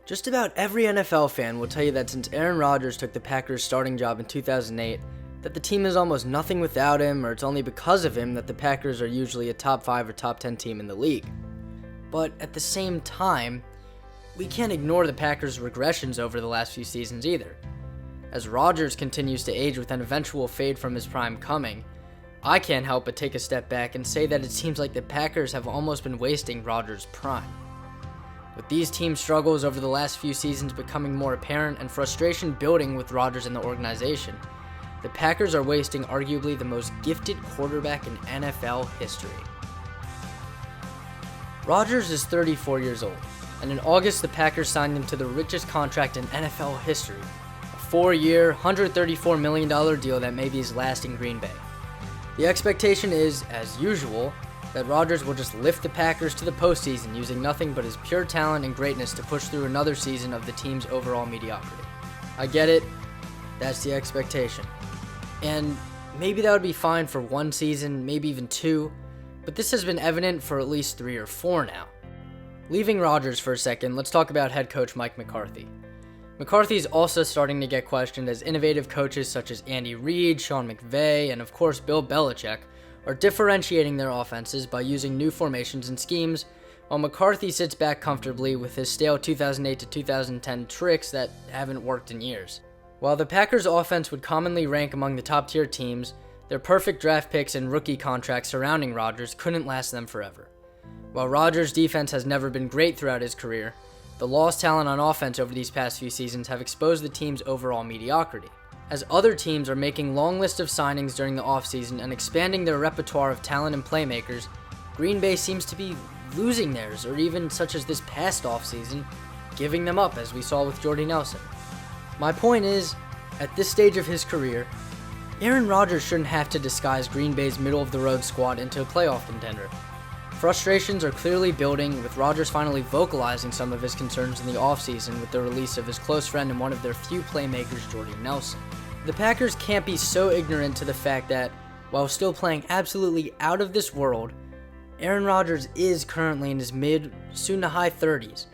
Just about every NFL fan will tell you that since Aaron Rodgers took the Packers' starting job in 2008, that the team is almost nothing without him, or it's only because of him that the Packers are usually a top 5 or top 10 team in the league. But at the same time, we can't ignore the Packers' regressions over the last few seasons either. As Rodgers continues to age with an eventual fade from his prime coming, I can't help but take a step back and say that it seems like the Packers have almost been wasting Rodgers' prime. With these team struggles over the last few seasons becoming more apparent and frustration building with Rodgers in the organization, the Packers are wasting arguably the most gifted quarterback in NFL history. Rodgers is 34 years old, and in August the Packers signed him to the richest contract in NFL history, a 4-year, $134 million deal that may be his last in Green Bay. The expectation is, as usual, that Rodgers will just lift the Packers to the postseason using nothing but his pure talent and greatness to push through another season of the team's overall mediocrity. I get it, that's the expectation. And maybe that would be fine for one season, maybe even two, but this has been evident for at least 3 or 4 now. Leaving Rodgers for a second, let's talk about head coach Mike McCarthy. McCarthy is also starting to get questioned as innovative coaches such as Andy Reid, Sean McVay, and of course Bill Belichick are differentiating their offenses by using new formations and schemes, while McCarthy sits back comfortably with his stale 2008 to 2010 tricks that haven't worked in years. While the Packers' offense would commonly rank among the top-tier teams, their perfect draft picks and rookie contracts surrounding Rodgers couldn't last them forever. While Rodgers' defense has never been great throughout his career, the lost talent on offense over these past few seasons have exposed the team's overall mediocrity. As other teams are making long lists of signings during the offseason and expanding their repertoire of talent and playmakers, Green Bay seems to be losing theirs, or even, such as this past offseason, giving them up, as we saw with Jordy Nelson. My point is, at this stage of his career, Aaron Rodgers shouldn't have to disguise Green Bay's middle-of-the-road squad into a playoff contender. Frustrations are clearly building, with Rodgers finally vocalizing some of his concerns in the offseason with the release of his close friend and one of their few playmakers, Jordy Nelson. The Packers can't be so ignorant to the fact that, while still playing absolutely out of this world, Aaron Rodgers is currently in his mid, soon to high 30s.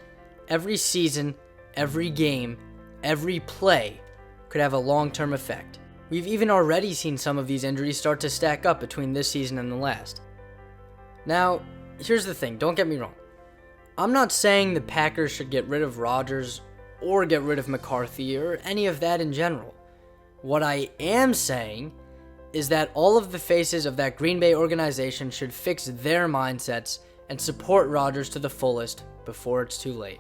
Every season, every game, every play could have a long-term effect. We've even already seen some of these injuries start to stack up between this season and the last. Now, here's the thing, don't get me wrong. I'm not saying the Packers should get rid of Rodgers or get rid of McCarthy or any of that in general. What I am saying is that all of the faces of that Green Bay organization should fix their mindsets and support Rodgers to the fullest before it's too late.